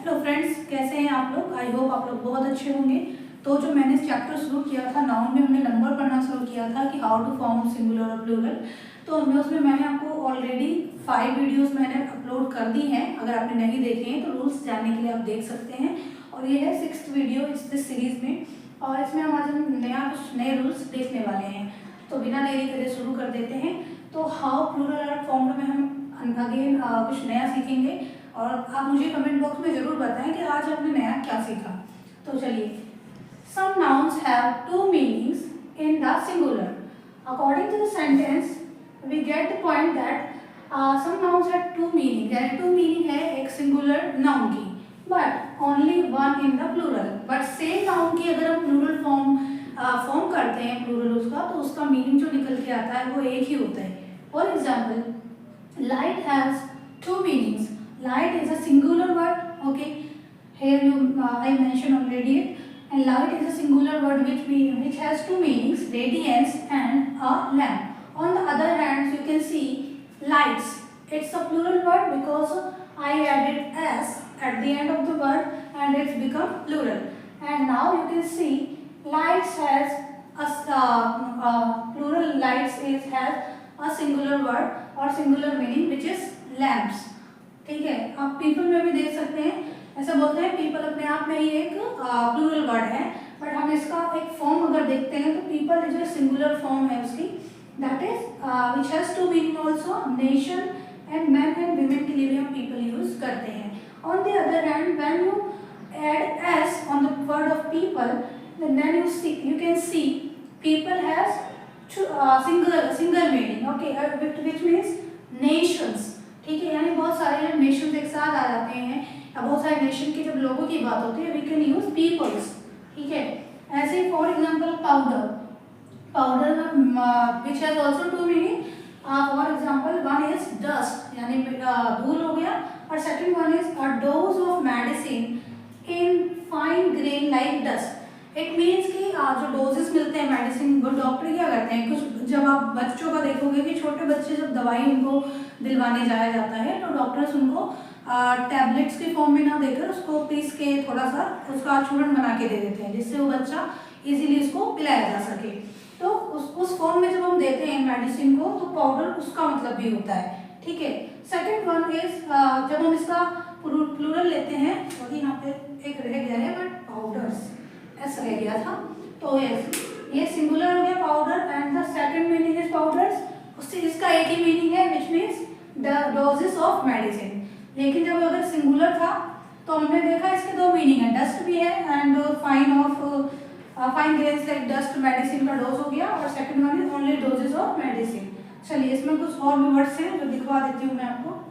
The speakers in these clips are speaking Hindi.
हेलो फ्रेंड्स, कैसे हैं आप लोग। आई होप आप लोग बहुत अच्छे होंगे। तो जो मैंने चैप्टर शुरू किया था नाउन में, हमने नंबर पढ़ना शुरू किया था कि हाउ टू फॉर्म सिंगुलर और प्लूरल। तो हमने उसमें मैंने आपको ऑलरेडी 5 वीडियोस मैंने अपलोड कर दी हैं। अगर आपने नहीं देखे हैं तो रूल्स जानने के लिए आप देख सकते हैं। और ये है 6th वीडियो इस सीरीज में, और इसमें हम आज कुछ नए रूल्स देखने वाले हैं। तो बिना देरी करे शुरू कर देते हैं। तो हाउ प्लूरल आर फॉर्म्ड में हम अगेन कुछ नया सीखेंगे, और आप मुझे कमेंट बॉक्स में जरूर बताएं कि आज आपने नया क्या सीखा। तो चलिए, some nouns have two meanings in the singular. According to the sentence, we get the point that some nouns have two meaning. यानी two meaning है एक singular noun की, but only one in the plural. But same noun की अगर हम plural form करते हैं plural उसका, तो उसका meaning जो निकल के आता है वो एक ही होता है। For example, light has two meanings. Light is a singular word. Okay, here I mentioned already it. And light is a singular word which has two meanings: radiance and a lamp. On the other hand, you can see lights. It's a plural word because I added s at the end of the word and it's become plural. And now you can see lights has plural. Lights has a singular word or singular meaning which is lamps. ठीक है, आप पीपल में भी देख सकते हैं। ऐसा बोलते हैं पीपल अपने आप में ही एक प्लूरल वर्ड है, बट हम इसका एक फॉर्म अगर देखते हैं तो पीपल जो सिंगुलर फॉर्म है उसकी, that is which has two meaning also, nation and man and women के लिए भी हम पीपल यूज करते हैं। On the other hand, when you add S on the word of people, then you can see people has single meaning. Okay, which means nations. ठीक है, यानी बहुत सारे नेशन एक साथ आ जाते हैं, या बहुत सारे नेशन के जब लोगों की बात होती है, वी कैन यूज पीपल्स। ठीक है, ऐसे ही for example powder which has also two meaning. For example, one is dust यानी धूल हो गया, और second one is a dose of medicine in fine grain like dust. It means कि जो डोजेस मिलते हैं मेडिसिन, वो डॉक्टर क्या करते हैं, कुछ जब आप बच्चों का देखोगे कि छोटे बच्चे जब दवाई उनको दिलवाने जाया जाता है, तो डॉक्टर्स उनको टैबलेट्स के फॉर्म में ना देकर उसको पीस के थोड़ा सा उसका चूर्ण बना के दे देते हैं, जिससे वो बच्चा इजीली उसको पिलाया जा सके। तो उस फॉर्म में जब हम देते हैं मेडिसिन को, तो पाउडर उसका मतलब भी होता है। ठीक है, सेकेंड वन इज जब हम इसका प्लूरल लेते हैं, तो यहाँ पे एक रह गया है बट पाउडर्स ऐसा रह गया था, तो ये सिंगुलर हो गया powder, and the second meaning is powders. उससे इसका एक ही मीनिंग है which means the doses of medicine. लेकिन जब अगर सिंगुलर था तो हमने देखा इसके दो मीनिंग है, डस्ट भी है and fine grains like dust medicine का डोज हो गया, और second one is only doses of medicine. चलिए, इसमें कुछ और भी वर्ड्स हैं जो दिखवा देती हूँ मैं आपको।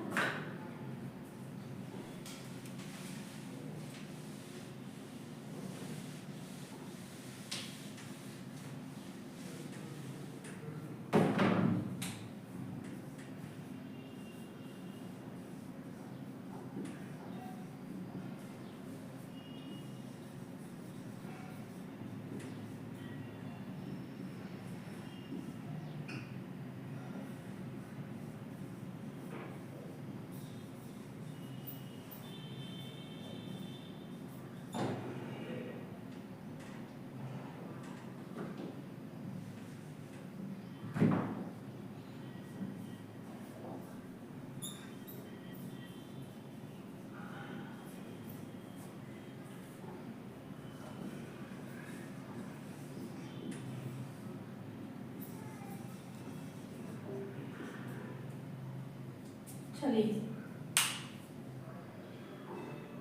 चलिए,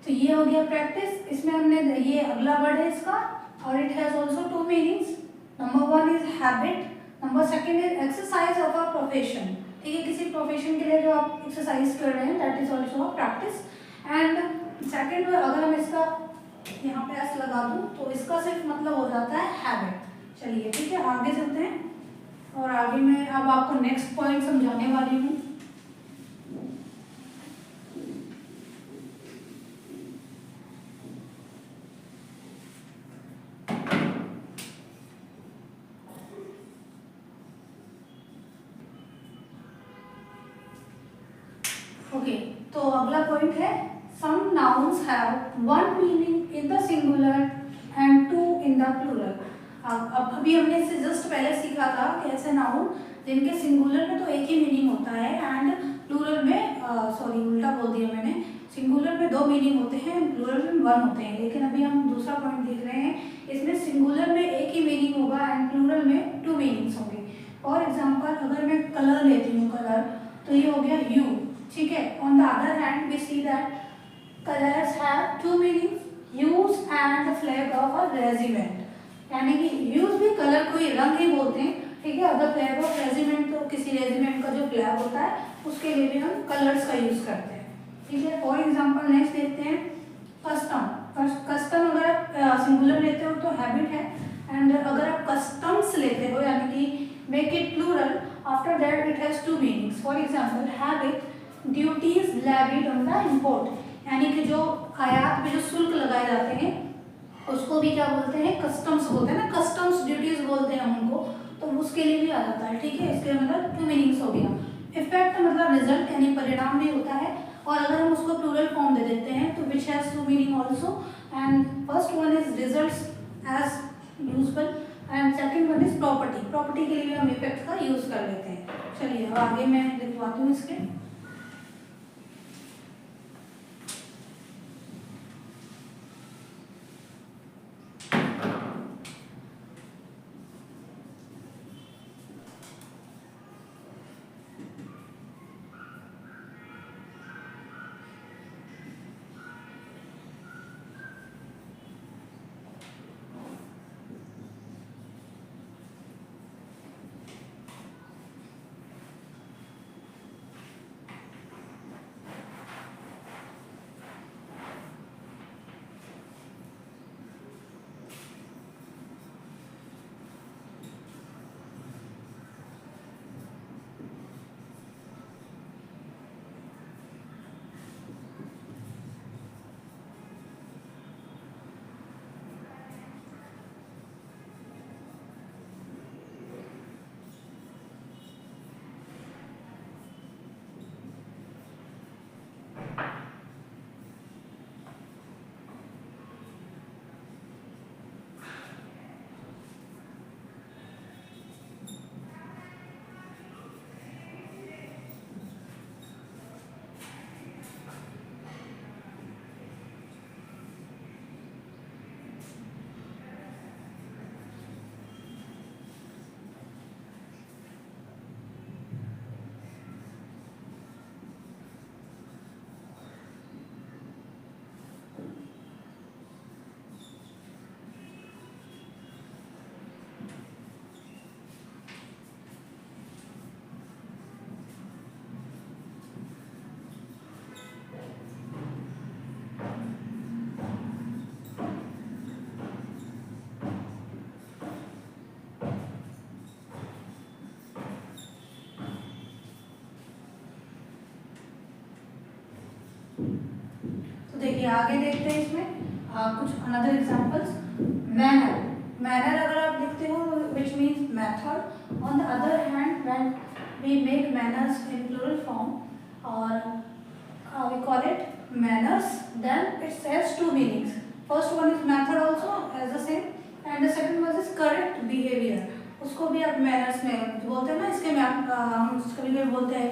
तो ये हो गया प्रैक्टिस। इसमें हमने ये अगला वर्ड है इसका, और it has also two meanings. Number one is habit, number second is exercise of a profession. ठीक है, किसी प्रोफेशन के लिए जो आप एक्सरसाइज कर रहे हैं, that is also a practice. And second, अगर हम इसका यहाँ पे एस लगा दूं तो इसका सिर्फ मतलब हो जाता है हैबिट। चलिए, ठीक है, आगे चलते हैं, और आगे मैं अब आपको नेक्स्ट पॉइंट समझाने वाली हूँ। ओके, तो अगला पॉइंट है some nouns nouns have one meaning in the singular and two in the plural. अब अभी हमने इससे जस्ट पहले सीखा था कि ऐसे नाउन जिनके सिंगुलर में तो एक ही मीनिंग होता है एंड प्लूरल में सॉरी उल्टा बोल दिया मैंने, सिंगुलर में 2 मीनिंग होते हैं, प्लूरल में 1 होते हैं। लेकिन अभी हम दूसरा पॉइंट देख रहे हैं, इसमें सिंगुलर में एक ही मीनिंग होगा एंड प्लूरल में 2 मीनिंग्स होंगे। फॉर एग्जाम्पल अगर मैं कलर लेती हूँ कलर, तो ये हो गया यू, ठीक है। On the other hand we see that colours have 2 meanings, use and the flag of a regiment, यानी कि यूज भी कलर को ही रंग ही बोलते हैं, ठीक है। अगर फ्लैग ऑफ रेजिमेंट तो किसी रेजिमेंट का जो फ्लैग होता है उसके लिए भी हम कलर्स का यूज करते हैं, ठीक है। फॉर एग्जाम्पल नेक्स्ट देखते हैं कस्टम। कस्टम अगर आप सिंगुलर लेते हो तो हैबिट है, एंड अगर आप कस्टम्स लेते हो यानी कि make it plural, after that it has 2 meanings. For example habit duties levied on the import, यानी कि जो आयात पे जो शुल्क लगाए जाते हैं उसको भी क्या बोलते हैं, कस्टम्स बोलते हैं ना, कस्टम्स ड्यूटीज बोलते हैं हम उनको, तो उसके लिए भी आ जाता है, ठीक है। इसके मतलब 2 मीनिंग्स हो गया। इफेक्ट मतलब रिजल्ट यानी परिणाम भी होता है, और अगर हम उसको प्लूरल फॉर्म दे देते हैं तो which has 2 meaning also, and first one is results as useful and second one is property. Property के लिए भी हम इफेक्ट का यूज कर लेते हैं। चलिए अब आगे मैं लिखवाती हूँ इसके। तो देखिए आगे देखते हैं इसमें कुछ अनदर एग्जांपल्स। मैनर, मैनर अगर आप लिखते हो which means method. On the other hand when we make manners in plural form और we call it manners, then it has 2 meanings. First one is method also as the same and the second one is correct behaviour. उसको भी आप मैनर्स में बोलते हैं ना, इसके में हम कभी कभी बोलते हैं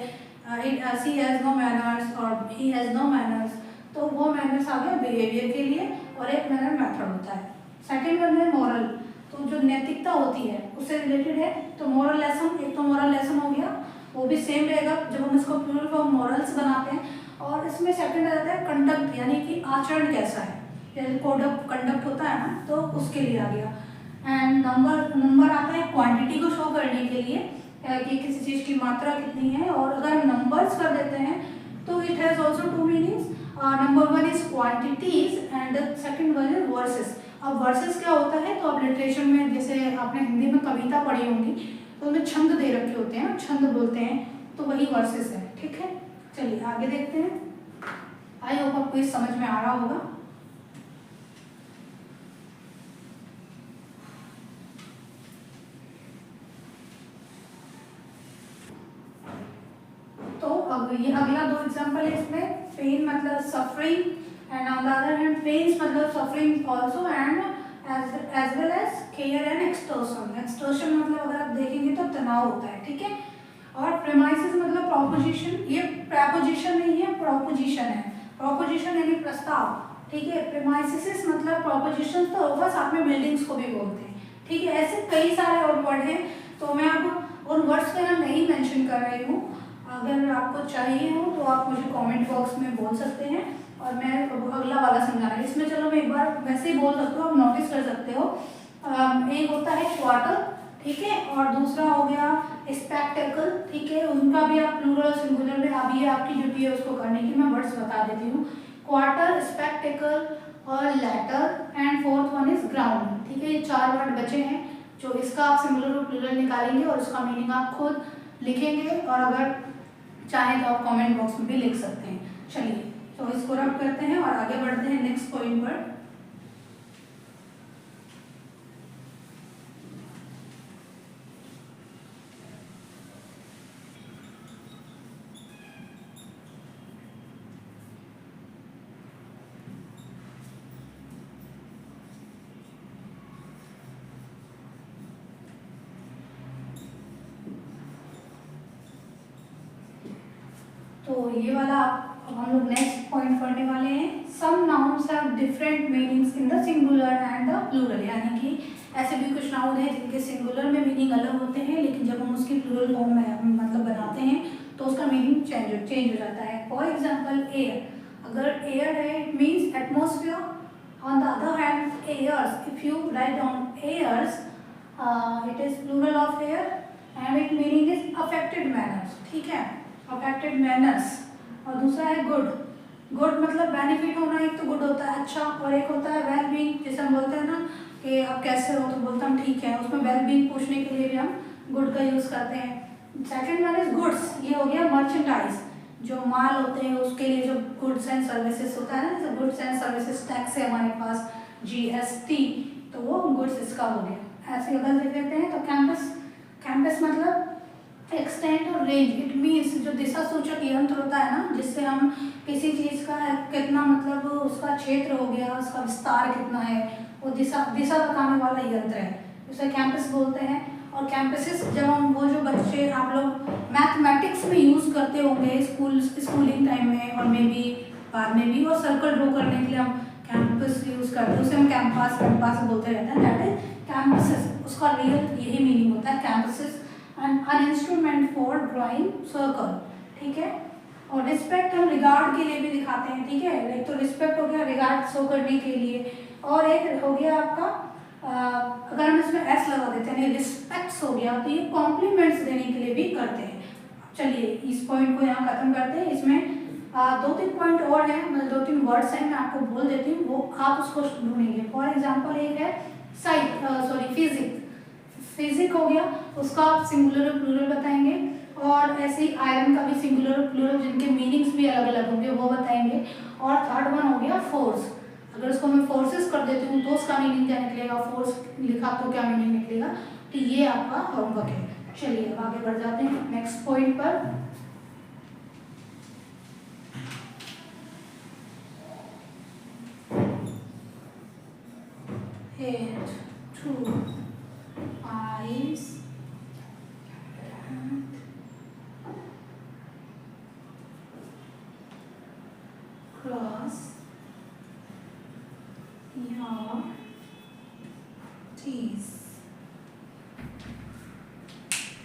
शी हैज नो मैनर्स और ही हैज नो मैनर्स, तो वो मैनर्स आ गया बिहेवियर के लिए, और एक मैनर मेथड होता है। सेकंड वन है मॉरल, तो जो नैतिकता होती है उससे रिलेटेड है। तो मॉरल लेसन, एक तो मॉरल लेसन हो गया, वो भी सेम रहेगा जब हम इसको प्लूरल फॉर्म मॉरल्स बनाते हैं। और इसमें सेकंड आ जाता है कंडक्ट, यानी कि आचरण कैसा है, जैसे कोड ऑफ कंडक्ट होता है ना, तो उसके लिए आ गया। एंड नंबर आता है क्वांटिटी को शो करने के लिए कि किसी चीज़ की मात्रा कितनी है, और अगर नंबर्स कर देते हैं तो it has also 2 meanings. Number one is quantities and the second one is versus. अब वर्सेस क्या होता है, तो आप लिटरेचर में जैसे आपने हिंदी में कविता पढ़ी होंगी तो उनमें छंद दे रखे होते हैं, छंद बोलते हैं, तो वही वर्सेस है, ठीक है। चलिए आगे देखते हैं। आई होप आपको इस समझ में आ रहा होगा। तो अब ये अगला 2 एग्जाम्पल है इसमें। पेन मतलब suffering and on the other hand pains मतलब suffering also, and as well as care and extortion. Extortion मतलब अगर आप देखेंगे तो तनाव होता है, ठीक है। और प्रेमाइसिस मतलब प्रोपोजिशन, ये प्रेपोजिशन नहीं है, प्रोपोजिशन है। प्रोपोजिशन यानी प्रस्ताव, ठीक है। प्रेमाइसिस मतलब प्रोपोजिशन तो होगा, साथ में बिल्डिंग्स को भी बोलते हैं, ठीक है। ऐसे कई सारे और वर्ड हैं, तो मैं अब उन वर्ड्स के नाम नहीं मेंशन कर रही हूँ। अगर आपको चाहिए हो तो आप मुझे कमेंट बॉक्स में बोल सकते हैं और मैं अगला वाला समझा रही हूँ। इसमें चलो मैं एक बार वैसे ही बोल सकते हो, आप नोटिस कर सकते हो। एक होता है क्वार्टर, ठीक है, और दूसरा हो गया स्पेक्टेकल, ठीक है। उनका भी आप प्लूरल सिंगुलर में, अभी ये आपकी ड्यूटी है उसको करने की, मैं वर्ड्स बता देती हूँ। क्वार्टर, स्पेक्टेकल और letter, and fourth one is ground, ठीक है। ये 4 वर्ड बचे हैं, जो इसका आप सिंगुलर और प्लूरल निकालेंगे और उसका मीनिंग आप खुद लिखेंगे, और अगर चाहें तो आप कमेंट बॉक्स में भी लिख सकते हैं। चलिए तो इसको रब करते हैं और आगे बढ़ते हैं नेक्स्ट पॉइंट पर। तो ये वाला अब हम लोग नेक्स्ट पॉइंट पढ़ने वाले हैं। Some nouns have different meanings in the singular and the plural, यानी कि ऐसे भी कुछ नाउन हैं जिनके सिंगुलर में मीनिंग अलग होते हैं, लेकिन जब हम उसकी प्लूरल फॉर्म में मतलब बनाते हैं तो उसका मीनिंग चेंज हो जाता है। फॉर एग्जाम्पल एयर, अगर एयर है it means atmosphere. On the other hand airs, if you write down airs it is plural of air and it meaning is affected manners, ठीक है, अफेक्टेड मैनर्स। और दूसरा है गुड, गुड मतलब बेनिफिट होना, एक तो गुड होता है अच्छा, और एक होता है वेल बीइंग, जैसे हम बोलते हैं ना कि आप कैसे हो तो बोलते हम ठीक है, उसमें वेल बीइंग पूछने के लिए भी हम गुड का यूज करते हैं। सेकंड वन इज गुड्स, ये हो गया मर्चेंडाइज, जो माल होते हैं उसके लिए जो गुड्स एंड सर्विसेज होता है ना, जैसे गुड्स एंड सर्विसेज टैक्स है हमारे पास GST, तो वो गुड्स इसका हो गया। ऐसे अगर देख लेते हैं तो कैंपस, कैंपस मतलब एक्सटेंट और रेंज, इट मीन्स जो दिशा सूचक यंत्र होता है ना, जिससे हम किसी चीज़ का कितना मतलब उसका क्षेत्र हो गया, उसका विस्तार कितना है, वो दिशा बताने वाला यंत्र है, उसे कैंपस बोलते हैं। और कैंपसेस जब हम वो जो बच्चे आप लोग मैथमेटिक्स में यूज़ करते होंगे स्कूलिंग टाइम में और मे बी बाद में भी, और सर्कल ड्रॉ करने के लिए हम कैंपस यूज़ करते हैं, उसे हम कैंपस बोलते रहते हैं, दैट इज कैंपसेस। उसका रियल यही मीनिंग होता है, campuses an instrument for drawing circle, ठीक है। और रिस्पेक्ट हम रिगार्ड के लिए भी दिखाते हैं, ठीक है। एक तो रिस्पेक्ट हो गया रिगार्ड शो करने के लिए, और एक हो गया आपका अगर हम इसमें एस लगा देते हैं रिस्पेक्ट्स हो गया, तो ये कॉम्प्लीमेंट्स देने के लिए भी करते हैं। चलिए इस पॉइंट को यहाँ खत्म करते हैं। इसमें 2-3 पॉइंट और हैं, मतलब 2-3 वर्ड्स हैं, मैं आपको बोल देती हूँ, वो आप उसको ढूंढेंगे। फॉर एग्जाम्पल एक है फिजिक, फिजिक हो गया, उसका आप सिंगुलर और प्लूरल बताएंगे, और ऐसे ही आयरन का भी सिंगुलर और प्लूरल जिनके मीनिंग्स भी अलग अलग होंगे वो बताएंगे। और थर्ड वन हो गया फोर्स, अगर उसको मैं फोर्सेस कर देती हूँ तो उसका मीनिंग क्या निकलेगा, फोर्स लिखा तो क्या मीनिंग निकलेगा, तो ये आपका होमवर्क है। चलिए अब आगे बढ़ जाते हैं नेक्स्ट पॉइंट पर। Head, 2 eyes, cross your teeth।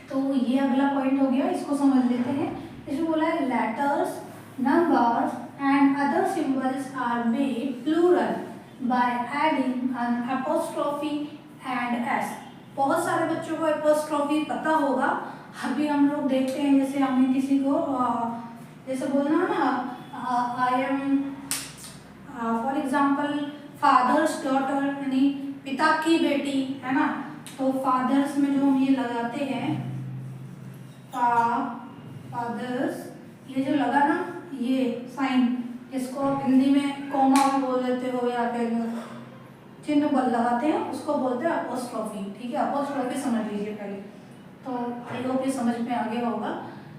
तो ये अगला पॉइंट हो गया, इसको समझ लेते हैं। इसमें बोला है letters, numbers and other symbols are made plural by adding an apostrophe and S. बहुत सारे बच्चों को एपोस्ट्रोफी पता होगा, अभी हम लोग देखते हैं, जैसे हमें किसी को जैसे बोलना है ना, I am for example father's daughter, यानी पिता की बेटी, है ना, तो फादर्स में जो हम ये लगाते हैं फादर्स, ये जो लगा ना ये साइन, जिसको आप हिंदी में कॉमा भी बोल देते हो या फिर चिन्ह बल लगाते हैं, उसको बोलते हैं अपोस्ट्रोफी, ठीक है। अपोस्ट्रोफी समझ लीजिए पहले, तो आई होप ये समझ में आगे होगा।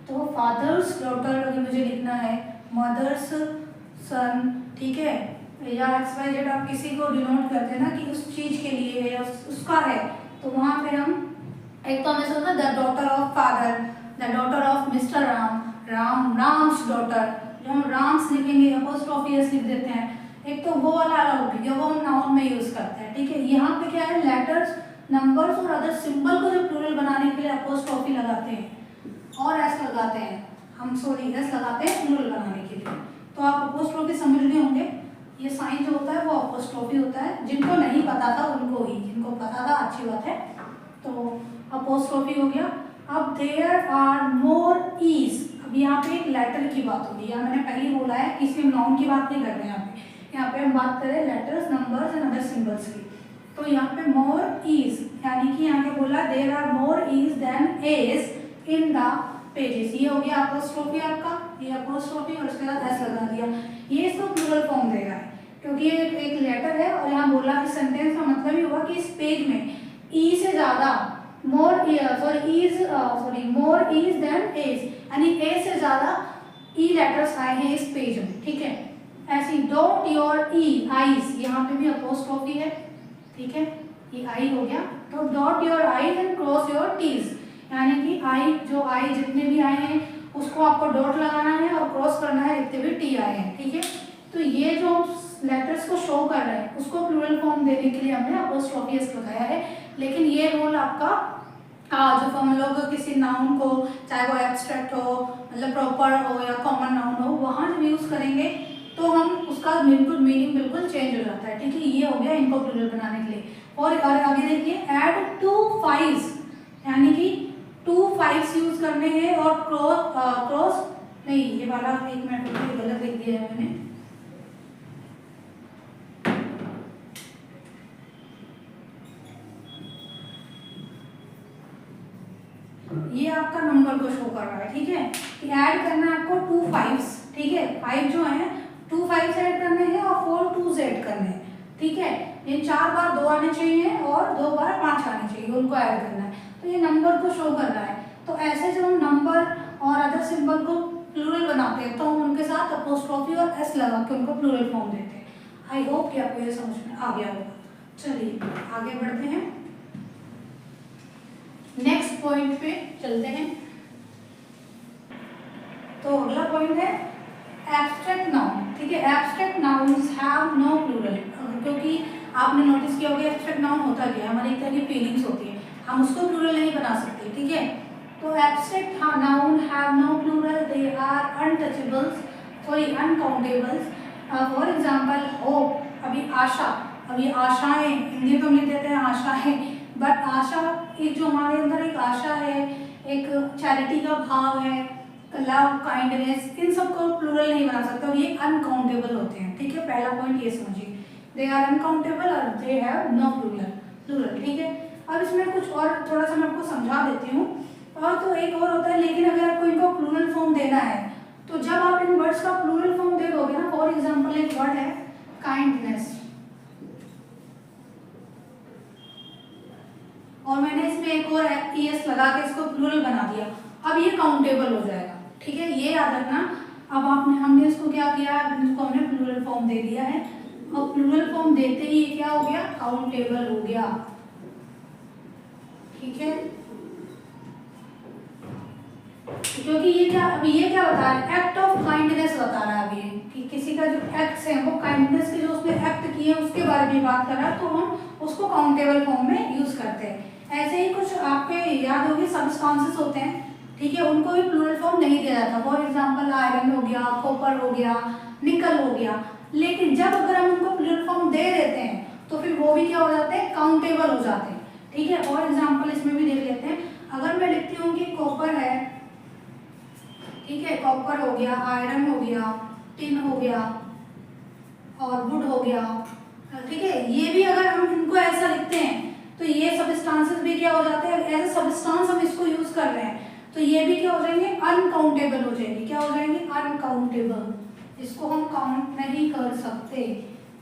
तो फादर्स डॉटर अगर मुझे लिखना है, मदर्स सन, ठीक है, या XYZ आप किसी को डिनोट करते हैं ना कि उस चीज के लिए है या उसका है, तो वहां पे हम एक तो हमें होता है the daughter of father, the daughter of mister Ram, Ram's daughter, जो हम राम्स लिखेंगे अपोस्ट्रोफी एस लिख देते हैं, एक तो वो वाला अलग हो गया, वो हम नाउन में यूज करते हैं। ठीक है, यहाँ पे क्या है, लेटर्स, नंबर्स और अदर सिंबल को जो प्लूरल बनाने के लिए अपोस्ट्रोफी लगाते हैं और एस लगाते हैं, हम सॉरी एस लगाते हैं प्लूरल बनाने के लिए। तो आप अपोस्ट्रोफी समझ रहे होंगे, ये साइन जो होता है वो अपोस्ट्रोफी होता है, जिनको नहीं पता था उनको ही, जिनको पता था अच्छी बात है। तो अपोस्ट्रोफी हो गया। अब देयर आर मोर ईज, अब यहाँ पे एक लेटर की बात होगी, या मैंने पहले बोला है किसी नाउन की बात नहीं कर रहे हैं यहाँ पे हम बात करें letters, numbers and other symbols की। तो यहाँ पे मोर ईज, यानी कि यहाँ पे बोला there are more e's than a's in the pages, ये हो गया अपोस्ट्रोफी आपका, ये अपोस्ट्रोफी और उसके बाद एस लगा दिया, ये इसको प्लूरल फॉर्म दे रहा है क्योंकि ये एक लेटर है और यहाँ बोला कि सेंटेंस का मतलब ही हुआ कि इस पेज में ई से ज्यादा मोर ईज देन एज, यानी ए से ज्यादा ई लेटर्स आए हैं इस पेज में। ठीक है, ऐसी डॉट योर ई आईज, यहाँ पे भी अपोस्ट्रोफी है। ठीक है, ये आई हो गया, तो dot your i's and cross your t's, यानी कि आई जो आई जितने भी आए हैं उसको आपको डॉट लगाना है और क्रॉस करना है जितने भी टी आए हैं। ठीक है, तो ये जो लेटर्स को शो कर रहे हैं उसको प्लूरल फॉर्म देने के लिए हमने अपोस्ट्रोफी एस लगाया है, लेकिन ये रोल आपका जो हम लोग किसी नाउन को, चाहे वो एब्स्ट्रैक्ट हो मतलब प्रॉपर हो या कॉमन नाउन हो, वहाँ जब यूज करेंगे तो हम उसका मीनिंग बिल्कुल चेंज हो जाता है। ठीक है, ये हो गया इनको प्लूरल बनाने के लिए। और आगे देखिए ऐड 2 5s, यानी कि 2 5s यूज करने हैं और क्रॉस नहीं, ये वाला एक मिनट गलत लिख दिया है मैंने, ये आपका नंबर को शो कर रहा है। ठीक है, ऐड करना है आपको 2 5s। ठीक है, 5 जो है 2 5s ऐड करने हैं और 4 2s ऐड करने हैं। ठीक है, ये 4 बार 2 आने चाहिए और 2 बार 5 आने चाहिए, उनको ऐड करना है, तो ये नंबर को शो कर रहा है। तो ऐसे जब हम नंबर और अदर सिंबल को प्लूरल बनाते हैं तो हम उनके साथ अपोस्ट्रोफी और एस लगा के उनको प्लूरल फॉर्म देते हैं। आई होप कि आपको ये समझ में आ गया होगा। चलिए आगे बढ़ते हैं, नेक्स्ट पॉइंट पे चलते हैं। तो अगला पॉइंट है एब्स्ट्रैक्ट नाउन। ठीक है, abstract nouns have no plural, क्योंकि आपने नोटिस किया होगा एब्स्ट्रैक्ट नाउन होता क्या है, हमारी एक तरह की फीलिंग्स होती है, हम उसको प्लूरल नहीं बना सकते। ठीक है, तो abstract noun have no plural, they are untouchables, sorry uncountables. For example hope, अभी आशा, अभी आशाएं हिंदी में हम लिख देते हैं आशाएं, बट आशा एक जो हमारे अंदर एक आशा है, एक चैरिटी का भाव है, लव, काइंडनेस, इन सबको प्लूरल नहीं बना सकते और ये अनकाउंटेबल होते हैं। ठीक है, पहला पॉइंट ये समझिए, दे आर अनकाउंटेबल और दे हैव नो प्लूरल। ठीक है, अब इसमें कुछ और थोड़ा सा मैं आपको समझा देती हूँ। और तो एक और होता है, लेकिन अगर आपको इनको प्लूरल फॉर्म देना है तो जब आप इन वर्ड्स का प्लूरल फॉर्म दे दोगे ना, फॉर एग्जाम्पल एक वर्ड है काइंडनेस, और मैंने इसमें एक और ES लगा के इसको प्लूरल बना दिया, अब ये काउंटेबल हो जाएगा। ठीक है, ये याद रखना। अब हमने इसको क्या किया, इसको हमने प्लूरल फॉर्म दे दिया है और प्लूरल फॉर्म देते ही ये क्या हो गया, काउंटेबल हो गया। ठीक है, क्योंकि ये क्या बता रहा है, एक्ट ऑफ काइंडनेस बता रहा है अभी कि किसी का जो एक्ट्स है वो काइंडनेस के जो उसने एक्ट किए हैं उसके बारे में बात कर रहा है, तो हम उसको काउंटेबल फॉर्म में यूज करते हैं। ऐसे ही कुछ आपके याद होगी सब्सटेंसेस होते हैं, ठीक है, उनको भी प्लूरल फॉर्म नहीं दिया जाता। फॉर एग्जांपल आयरन हो गया, कॉपर हो गया, निकल हो गया, लेकिन जब अगर हम उनको प्लूरल फॉर्म दे देते हैं तो फिर वो भी क्या हो जाते हैं, काउंटेबल हो जाते हैं। ठीक है, फॉर एग्जाम्पल इसमें भी देख लेते हैं, अगर मैं लिखती हूँ कि कॉपर है, ठीक है, कॉपर हो गया, आयरन हो गया, टिन हो गया और वुड हो गया। ठीक है, ये भी अगर हम इनको ऐसा लिखते हैं तो ये सब्सटेंसेस भी क्या हो जाते हैं, एज ए सब्सटेंस हम इसको यूज कर रहे हैं तो ये भी क्या हो जाएंगे, अनकाउंटेबल हो जाएंगे। क्या हो जाएंगे, अनकाउंटेबल, इसको हम काउंट नहीं कर सकते।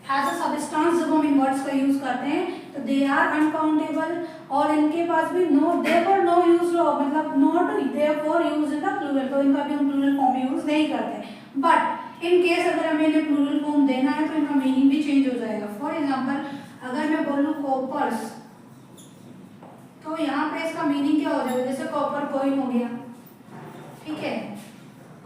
एज अ सब्सटेंस जब हम इन वर्ड्स का यूज करते हैं तो दे आर अनकाउंटेबल, और इनके पास भी नो देयरफॉर नो यूज, मतलब not therefore use in the plural, तो इनका भी हम प्लूरल फॉर्म यूज नहीं करते। बट इन केस अगर हमें इन्हें प्लूरल फॉर्म देना है तो इनका मीनिंग भी चेंज हो जाएगा। फॉर एग्जाम्पल अगर मैं बोलूँ कॉपर्स, तो यहाँ पे इसका मीनिंग क्या हो जाएगा, जैसे कॉपर कॉइन हो गया, ठीक है,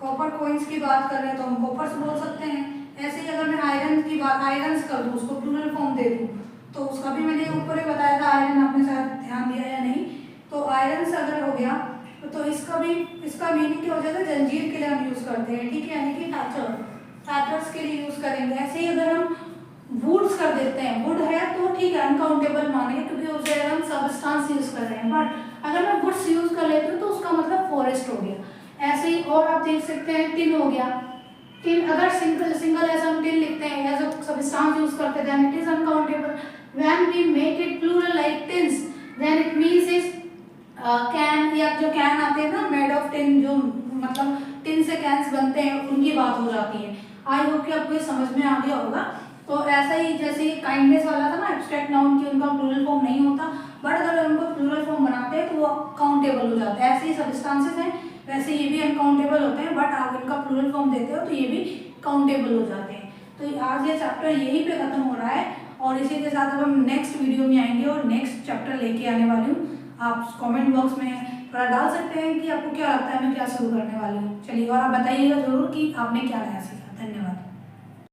कॉपर कॉइन्स की बात कर रहे हैं तो हम कॉपर्स बोल सकते हैं। ऐसे ही अगर मैं आयरन की बात, आयरन्स कर दूँ, उसको प्लूरल फॉर्म दे दूँ, तो उसका भी मैंने ऊपर ही बताया था, आयरन आपने शायद ध्यान दिया या नहीं। तो आयरन्स अगर हो गया तो इसका मीनिंग क्या हो जाएगा, जंजीर के लिए हम यूज़ करते हैं, ठीक है, यानी कि फैक्टर्स के लिए यूज़ करेंगे। ऐसे ही अगर हम वुड्स कर देते हैं, वुड है तो ठीक है अनकाउंटेबल मानेंगे क्योंकि उसे हम सबस्टांस यूज़ कर रहे हैं, बट अगर मैं वुड्स यूज़ कर लेती हूँ तो उसका मतलब फॉरेस्ट हो गया। ऐसे ही और आप देख सकते हैं टिन हो गया, टिन अगर सिंगल ऐसा हम टिन लिखते हैं एज अ सबस्टांस यूज करते हैं, it is uncountable. When we make it plural like tins, then it means is cans, या जो कैन आते हैं ना मेड ऑफ टिन, जो मतलब टिन से कैन्स बनते हैं, उनकी बात हो जाती है। आई होप कि आपको ये समझ में आ गया होगा। तो ऐसा ही जैसे काइंडनेस वाला था ना, एब्स्ट्रैक्ट नाउन की उनका प्लूरल फॉर्म नहीं होता, बट अगर उनको प्लूरल फॉर्म बनाते हैं तो वो काउंटेबल हो जाते हैं। ऐसे ही सबस्टांसेस हैं, वैसे ये भी अनकाउंटेबल होते हैं, बट आप इनका प्लूरल फॉर्म देते हो तो ये भी काउंटेबल हो जाते हैं। तो आज ये चैप्टर यहीं पे खत्म हो रहा है और इसी के साथ अब हम नेक्स्ट वीडियो में आएंगे और नेक्स्ट चैप्टर लेके आने वाली हूँ। आप कमेंट बॉक्स में थोड़ा डाल सकते हैं कि आपको क्या लगता है मैं क्या शुरू करने वाली हूँ। चलिए, और आप बताइएगा जरूर कि आपने क्या नया सीखा। धन्यवाद।